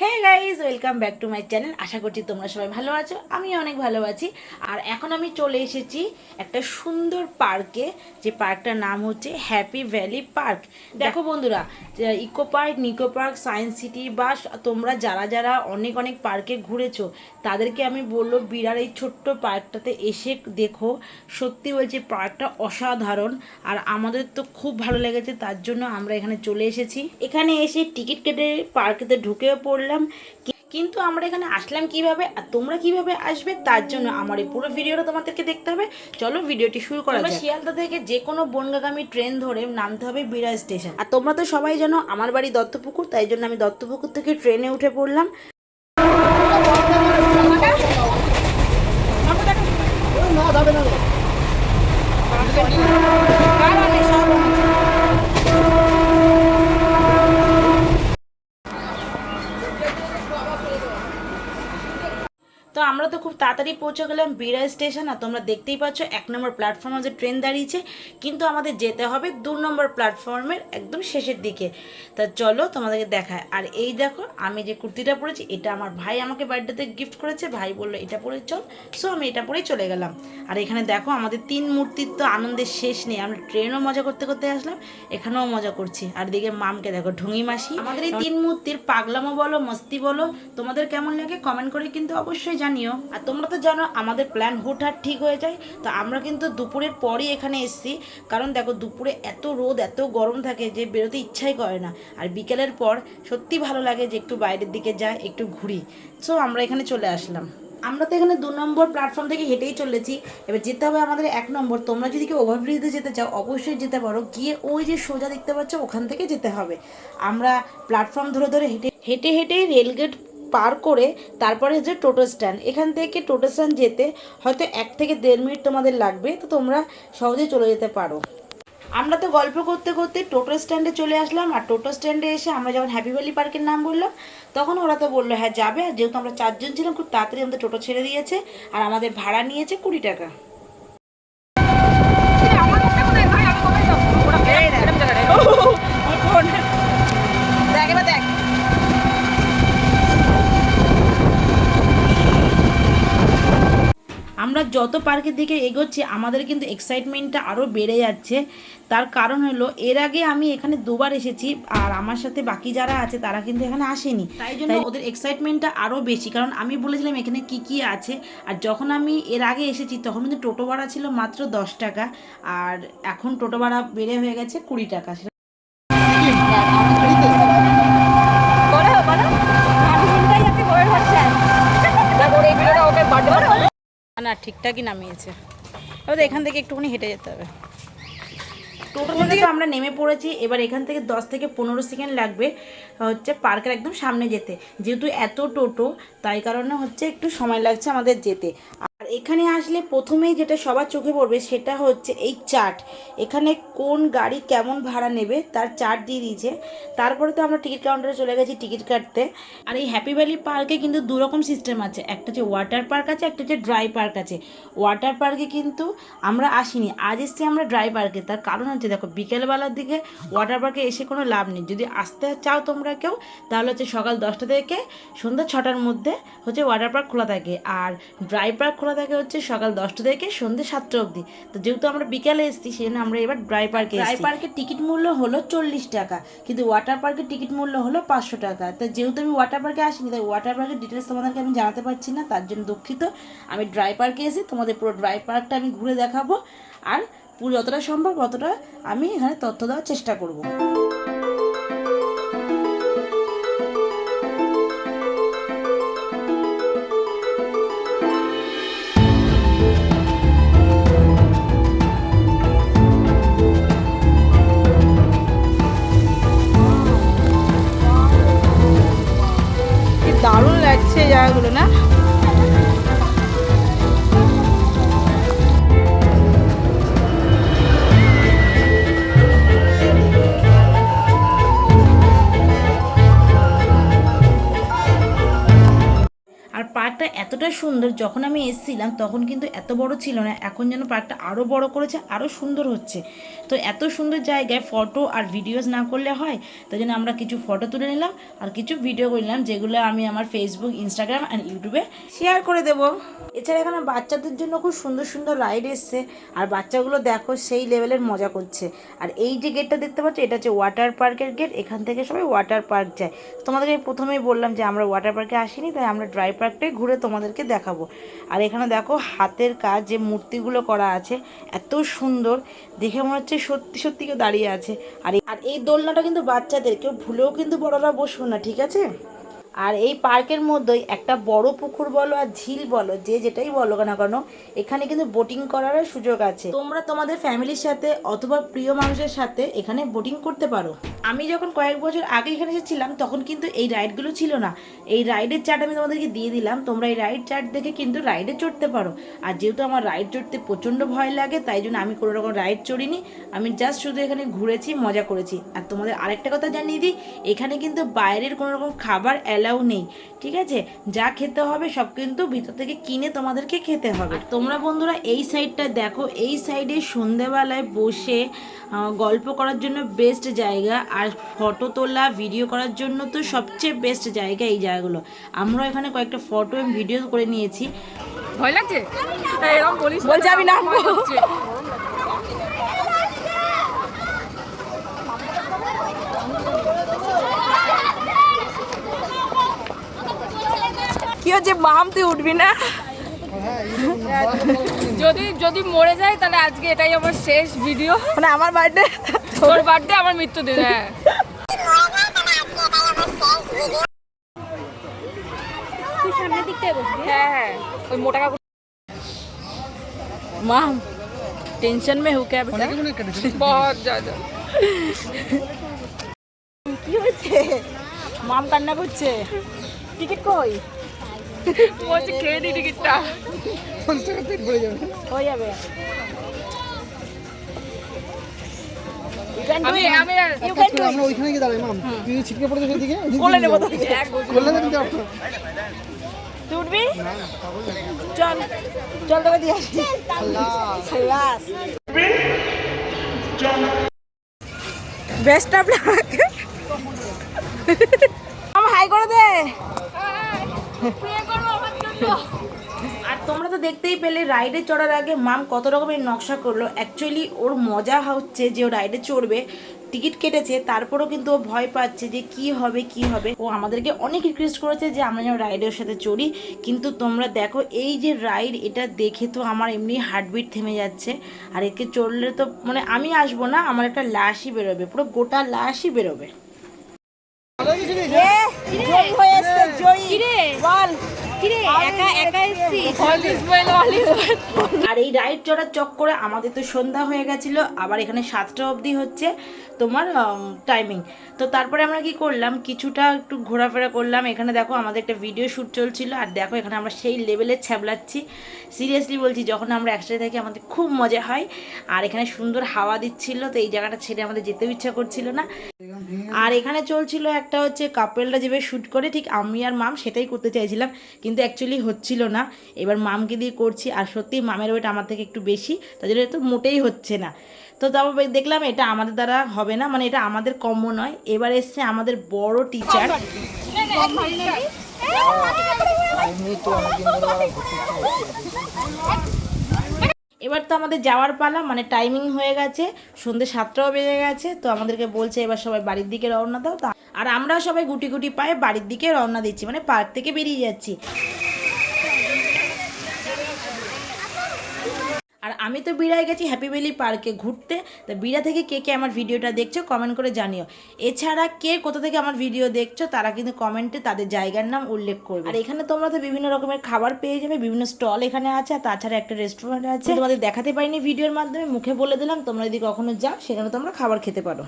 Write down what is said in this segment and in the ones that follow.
Hey guys, welcome back to my channel. আশা করছি তোমরা সবাই ভালো আছো, আমি অনেক ভালো আছি। আর এখন আমি চলে এসেছি একটা সুন্দর পার্কে, যে পার্কটার নাম হচ্ছে হ্যাপি ভ্যালি পার্ক। দেখো বন্ধুরা, eco park, Nicco park, science city বা তোমরা যারা যারা অনেক অনেক পার্কে ঘুরেছো তাদেরকে আমি বলবো বিরার এই ছোট্ট পার্কটাতে এসে দেখো। সত্যি বলছি, পার্কটা অসাধারণ। আর আমাদের তো খুব ভালো লেগেছে, তার জন্য আমরা এখানে চলে এসেছি। এখানে এসে টিকিট কেটে পার্কেতে ঢুকেও পড়লাম। কিন্তু আমরা এখানে আসলাম কিভাবে আর তোমরা কিভাবে আসবে, তার জন্য আমার এই পুরো ভিডিওটা তোমাদেরকে দেখতে হবে। চলো ভিডিওটি শুরু করা যাক। শিয়ালদা থেকে যে কোনো বনগাগামী ট্রেন ধরে নামতে হবে বিড়া স্টেশন। আর তোমরা তো সবাই জানো আমার বাড়ি দত্তপুকুর, তাই জন্য আমি দত্তপুকুর থেকে ট্রেনে উঠে পড়লাম। তো আমরা তো খুব তাড়াতাড়ি পৌঁছে গেলাম বিড়া স্টেশন। আর তোমরা দেখতেই পাচ্ছ 1 নম্বর প্ল্যাটফর্মে যে ট্রেন দাঁড়িয়েছে, কিন্তু আমাদের যেতে হবে 2 নম্বর প্ল্যাটফর্মের একদম শেষের দিকে। তা চলো তোমাদেরকে দেখায়। আর এই দেখো, আমি যে কুর্তিটা পরেছি এটা আমার ভাই আমাকে বার্থডেতে গিফট করেছে। ভাই বললো এটা পরে চল, সো আমি এটা পরেই চলে গেলাম। আর এখানে দেখো আমাদের 3 মূর্তির তো আনন্দের শেষ নেই। আমরা ট্রেনও মজা করতে করতে আসলাম, এখানেও মজা করছি। আর দিকে মামকে দেখো, ঢুঙি মাসি। আমাদের এই 3 মূর্তির পাগলামো বলো মস্তি বলো তোমাদের কেমন লাগে কমেন্ট করে কিন্তু অবশ্যই জানিও। আর তোমরা তো জানো আমাদের প্ল্যান হুটহাট ঠিক হয়ে যায়। তো আমরা কিন্তু দুপুরের পরই এখানে এসেছি, কারণ দেখো দুপুরে এত রোদ এত গরম থাকে যে বেরোতে ইচ্ছাই করে না। আর বিকেলের পর সত্যি ভালো লাগে যে একটু বাইরের দিকে যাই, একটু ঘুরি। সো আমরা এখানে চলে আসলাম। আমরা তো এখানে 2 নম্বর প্ল্যাটফর্ম থেকে হেঁটেই চলেছি। এবার যেতে হবে আমাদের 1 নম্বর। তোমরা যদি কেউ ওভারব্রিজে যেতে চাও অবশ্যই যেতে পারো, গিয়ে ওই যে সোজা দেখতে পাচ্ছ ওখান থেকে যেতে হবে। আমরা প্ল্যাটফর্ম ধরে ধরে হেঁটে হেঁটে হেঁটে রেলগেট পার করে তারপরে যে টোটো স্ট্যান্ড, এখান থেকে টোটো স্ট্যান্ড যেতে হয়তো 1 থেকে 1.5 মিনিট তোমাদের লাগবে। তো তোমরা সহজেই চলে যেতে পারো। আমরা তো গল্প করতে করতে টোটো স্ট্যান্ডে চলে আসলাম। আর টোটো স্ট্যান্ডে এসে আমরা যখন হ্যাপি ভ্যালি পার্কের নাম বললাম, তখন ওরা তো বললো হ্যাঁ যাবে। আর যেহেতু আমরা 4 জন ছিলাম, খুব তাড়াতাড়ি আমাদের টোটো ছেড়ে দিয়েছে। আর আমাদের ভাড়া নিয়েছে 20 টাকা। আমরা যত পার্কের দিকে এগোচ্ছি আমাদের কিন্তু এক্সাইটমেন্টটা আরও বেড়ে যাচ্ছে। তার কারণ হলো এর আগে আমি এখানে 2বার এসেছি, আর আমার সাথে বাকি যারা আছে তারা কিন্তু এখানে আসেনি, তাই জন্য ওদের এক্সাইটমেন্টটা আরও বেশি। কারণ আমি বলেছিলাম এখানে কি কি আছে। আর যখন আমি এর আগে এসেছি তখন কিন্তু টোটো ভাড়া ছিল মাত্র 10 টাকা, আর এখন টোটো ভাড়া বেড়ে হয়ে গেছে 20 টাকা। না, ঠিকঠাকই নামিয়েছে। তবে এখান থেকে একটুখানি হেঁটে যেতে হবে। টোটো থেকে আমরা নেমে পড়েছি। এবার এখান থেকে 10 থেকে 15 সেকেন্ড লাগবে হচ্ছে পার্কের একদম সামনে যেতে। যেহেতু এত টোটো, তাই কারণে হচ্ছে একটু সময় লাগছে আমাদের যেতে। আর এখানে আসলে প্রথমেই যেটা সবার চোখে পড়বে সেটা হচ্ছে এই চার্ট। এখানে কোন গাড়ি কেমন ভাড়া নেবে তার চার্ট দিয়ে দিয়েছে। তারপরে তো আমরা টিকিট কাউন্টারে চলে গেছি টিকিট কাটতে। আর এই হ্যাপি ভ্যালি পার্কে কিন্তু 2 রকম সিস্টেম আছে, একটা হচ্ছে ওয়াটার পার্ক আছে, একটা হচ্ছে ড্রাই পার্ক আছে। ওয়াটার পার্কে কিন্তু আমরা আসিনি, আজ এসছি আমরা ড্রাই পার্কে। তার কারণ হচ্ছে দেখো বিকেলবেলার দিকে ওয়াটার পার্কে এসে কোনো লাভ নেই। যদি আসতে চাও তোমরা কেউ, তাহলে হচ্ছে সকাল 10টা থেকে সন্ধ্যা 6টার মধ্যে হচ্ছে ওয়াটার পার্ক খোলা থাকে। আর ড্রাই পার্ক খোলা থাকে হচ্ছে সকাল 10টা থেকে সন্ধ্যে 7টা অবধি। তো যেহেতু আমরা বিকেলে এসেছি সেই জন্য আমরা এবার ড্রাই পার্কে। ড্রাই পার্কের টিকিট মূল্য হলো 40 টাকা, কিন্তু ওয়াটার পার্কের টিকিট মূল্য হলো 500 টাকা। তো যেহেতু আমি ওয়াটার পার্কে আসিনি, তাই ওয়াটার পার্কের ডিটেলস তোমাদেরকে আমি জানাতে পারছি না, তার জন্য দুঃখিত। আমি ড্রাই পার্কে এসে তোমাদের পুরো ড্রাই পার্কটা আমি ঘুরে দেখাবো। আর পুরো যতটা সম্ভব ততটা আমি এখানে তথ্য দেওয়ার চেষ্টা করব। কি দারুণ লাগছে জায়গাগুলো, না? আর আর পার্কটা এতটা সুন্দর, যখন আমি এসেছিলাম তখন কিন্তু এত বড় ছিল না, এখন যেন পার্কটা আরও বড় করেছে, আরও সুন্দর হচ্ছে। তো এত সুন্দর জায়গায় ফটো আর ভিডিওস না করলে হয়, তাই জন্য আমরা কিছু ফটো তুলে নিলাম আর কিছু ভিডিও করে নিলাম, যেগুলো আমি আমার ফেসবুক, ইনস্টাগ্রাম আর ইউটিউবে শেয়ার করে দেবো। এছাড়া এখানে বাচ্চাদের জন্য খুব সুন্দর সুন্দর রাইড এসছে, আর বাচ্চাগুলো দেখো সেই লেভেলের মজা করছে। আর এই যে গেটটা দেখতে পাচ্ছ, এটা হচ্ছে ওয়াটার পার্কের গেট, এখান থেকে সবাই ওয়াটার পার্ক যায়। তোমাদেরকে প্রথমেই বললাম যে আমরা ওয়াটার পার্কে আসিনি, তাই আমরা ড্রাই পার্কটাই ঘুরে তোমাদেরকে দেখাবো। আর এখানে দেখো হাতের কাজ যে মূর্তিগুলো করা আছে, এত সুন্দর দেখে মনে হচ্ছে সত্যি সত্যি কেউ দাঁড়িয়ে আছে। আর এই দোলনাটা কিন্তু বাচ্চাদের, কেউ ভুলেও কিন্তু বড়রা বসবো না, ঠিক আছে? আর এই পার্কের মধ্যেই একটা বড় পুকুর বলো আর ঝিল বলো, যে যেটাই বলো না কেন, এখানে কিন্তু বোটিং করারও সুযোগ আছে। তোমরা তোমাদের ফ্যামিলির সাথে অথবা প্রিয় মানুষের সাথে এখানে বোটিং করতে পারো। আমি যখন কয়েক বছর আগে এখানে এসেছিলাম তখন কিন্তু এই রাইডগুলো ছিল না। এই রাইডের চার্ট আমি তোমাদেরকে দিয়ে দিলাম, তোমরা এই রাইড চার্ট দেখে কিন্তু রাইডে চড়তে পারো। আর যেহেতু আমার রাইড চড়তে প্রচণ্ড ভয় লাগে, তাই জন্য আমি কোনো রকম রাইড চড়িনি, আমি জাস্ট শুধু এখানে ঘুরেছি, মজা করেছি। আর তোমাদের আরেকটা কথা জানিয়ে দিই, এখানে কিন্তু বাইরের কোনো রকম খাবার অ্যালাউ নেই, ঠিক আছে? যা খেতে হবে সব কিন্তু ভিতর থেকে কিনে তোমাদেরকে খেতে হবে। তোমরা বন্ধুরা এই সাইডটা দেখো, এই সাইডে সন্ধেবেলায় বসে গল্প করার জন্য বেস্ট জায়গা, আর ফটো তোলা, ভিডিও করার জন্য তো সবচেয়ে বেস্ট জায়গা এই জায়গাগুলো। আমরা এখানে কয়েকটা ফটো এবং ভিডিও করে নিয়েছি। ভয় লাগছে? এরকম বলিস, বল যাবি না। কি হচ্ছে মাম, তুই উঠবি না? যদি যদি মরে যায় তাহলে আজকে এটাই আমার শেষ ভিডিও, মানে আমার বার্থডে, তোর বার্থডে আমার মৃত্যুদিন। হ্যাঁ তুই সামনের দিকটায় বসবি। হ্যাঁ হ্যাঁ, ওই মোটা কাকু। माम टेंशन में हो क्या बेटा? बहुत ज्यादा। কি হয়েছে? মাম কান্না করছে। টিকিট কই? বলছি খেয়ে দি টিকিটটা, 50 টাকা পেট ভরে যাবে। হয়ে যাবে। আমি আমি আমরা ওইখানে গিয়ে দাঁড়াই মাম, তুই ছিটকে পড়ে যাবে এদিকে, কোলে নেবো তোকে। কোলে নেবে যাও। তুই উঠবি? চল চল তোকে দিয়ে আসি। খালাস বেস্ট অফ লাক। আমার হাই করে দে। আর তোমরা তো দেখতেই পেলে রাইডে চড়ার আগে মাম কত রকমের নকশা করলো। অ্যাকচুয়ালি ওর মজা হচ্ছে যে ও রাইডে চড়বে, টিকিট কেটেছে, তারপরেও কিন্তু ও ভয় পাচ্ছে যে কি হবে কি হবে। ও আমাদেরকে অনেক রিকোয়েস্ট করেছে যে আমরা যেন রাইডের সাথে চড়ি। কিন্তু তোমরা দেখো এই যে রাইড, এটা দেখে তো আমার এমনি হার্টবিট থেমে যাচ্ছে। আর একে চড়লে তো মানে আমি আসবো না, আমার একটা লাশই বেরোবে, পুরো গোটা লাশই বেরোবে। জয়ী হয়ে এসছে, জয়ী। বল কিরে একা একা এসেছিস? আর এই রাইড চড়ার চক্করে আমাদের তো সন্ধ্যা হয়ে গেছিল, আবার এখানে 7টা অবধি হচ্ছে তোমার টাইমিং। তো তারপরে আমরা কি করলাম, কিছুটা একটু ঘোরাফেরা করলাম। এখানে দেখো আমাদের একটা ভিডিও শ্যুট চলছিল, আর দেখো এখানে আমরা সেই লেভেলে ছ্যাবলাচ্ছি। সিরিয়াসলি বলছি, যখন আমরা একসাথে থাকি আমাদের খুব মজা হয়। আর এখানে সুন্দর হাওয়া দিচ্ছিল, তো এই জায়গাটা ছেড়ে আমাদের যেতেও ইচ্ছা করছিল না। আর এখানে চলছিল একটা হচ্ছে কাপেলরা যেভাবে শ্যুট করে, ঠিক আমি আর মাম সেটাই করতে চাইছিলাম, কিন্তু অ্যাকচুয়ালি হচ্ছিল না। এবার মামকে দিয়ে করছি, আর সত্যি মামের ওয়েট আমার থেকে একটু বেশি, তাই জন্য তো মোটেই হচ্ছে না। তো তারপর দেখলাম এটা আমাদের দ্বারা হবে না, মানে এটা আমাদের কম্য নয়। এবার এসছে আমাদের বড় টিচার। এবার তো আমাদের যাওয়ার পালা, মানে টাইমিং হয়ে গেছে, সন্ধ্যে 7টাও বেজে গেছে। তো আমাদেরকে বলছে এবার সবাই বাড়ির দিকে রওনা দাও। আর আমরা সবাই গুটি গুটি পায়ে বাড়ির দিকে রওনা দিচ্ছি, মানে পার্ক থেকে বেরিয়ে যাচ্ছি। আর আমি তো বিড়ায় গেছি হ্যাপি ভ্যালি পার্কে ঘুরতে। তা বিড়া থেকে কে কে আমার ভিডিওটা দেখছো কমেন্ট করে জানিও। এছাড়া কে কোথা থেকে আমার ভিডিও দেখছো তারা কিন্তু কমেন্টে তাদের জায়গার নাম উল্লেখ করবে। আর এখানে তোমরা তো বিভিন্ন রকমের খাবার পেয়ে যাবে, বিভিন্ন স্টল এখানে আছে, আর তাছাড়া একটা রেস্টুরেন্ট আছে। তোমাদের দেখাতে পারিনি ভিডিওর মাধ্যমে, মুখে বলে দিলাম, তোমরা যদি কখনো যাও সেখানে তোমরা খাবার খেতে পারো।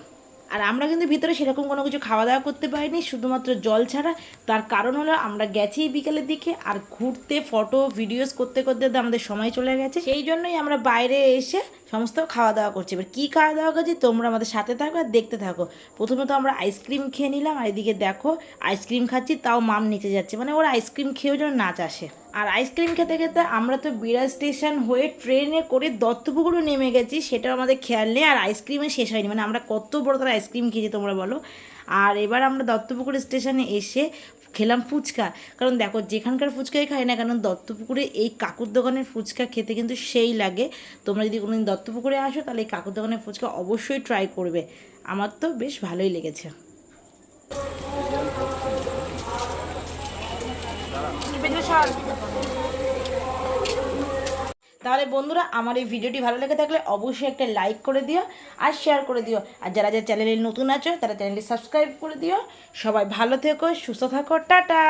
আর আমরা কিন্তু ভিতরে সেরকম কোনো কিছু খাওয়া দাওয়া করতে পারিনি, শুধুমাত্র জল ছাড়া। তার কারণ হলো আমরা গেছি বিকেলের দিকে, আর ঘুরতে ফটো ভিডিওস করতে করতে আমাদের সময় চলে গেছে, সেই জন্যই আমরা বাইরে এসে সমস্ত খাওয়া দাওয়া করছি। এবার কী খাওয়া দাওয়া করছি তোমরা আমাদের সাথে থাকো আর দেখতে থাকো। প্রথমে তো আমরা আইসক্রিম খেয়ে নিলাম, আর এদিকে দেখো আইসক্রিম খাচ্ছি, তাও মাম নিচে যাচ্ছে, মানে ওর আইসক্রিম খেয়েও যেন নাচ আসে। আর আইসক্রিম খেতে খেতে আমরা তো বিড়াল স্টেশন হয়ে ট্রেনে করে দত্তপুকুরও নেমে গেছি, সেটাও আমাদের খেয়াল নেই। আর আইসক্রিমে শেষ হয়নি, মানে আমরা কত বড় তার আইসক্রিম খেয়েছি তোমরা বলো। আর এবার আমরা দত্তপুকুর স্টেশনে এসে খেলাম ফুচকা। কারণ দেখো যেখানকার ফুচকাই খাই না কেন, দত্তপুকুরে এই কাকুর দোকানের ফুচকা খেতে কিন্তু সেই লাগে। তোমরা যদি কোনোদিন দত্তপুকুরে আসো তাহলে এই কাকুর দোকানের ফুচকা অবশ্যই ট্রাই করবে। আমার তো বেশ ভালোই লেগেছে। তাহলে বন্ধুরা আমার এই ভিডিওটি ভালো লেগে থাকলে অবশ্যই একটা লাইক করে দিও আর শেয়ার করে দিও। আর যারা যারা চ্যানেলে নতুন আছো তারা চ্যানেলটি সাবস্ক্রাইব করে দিও। সবাই ভালো থেকো, সুস্থ থাকো, টাটা।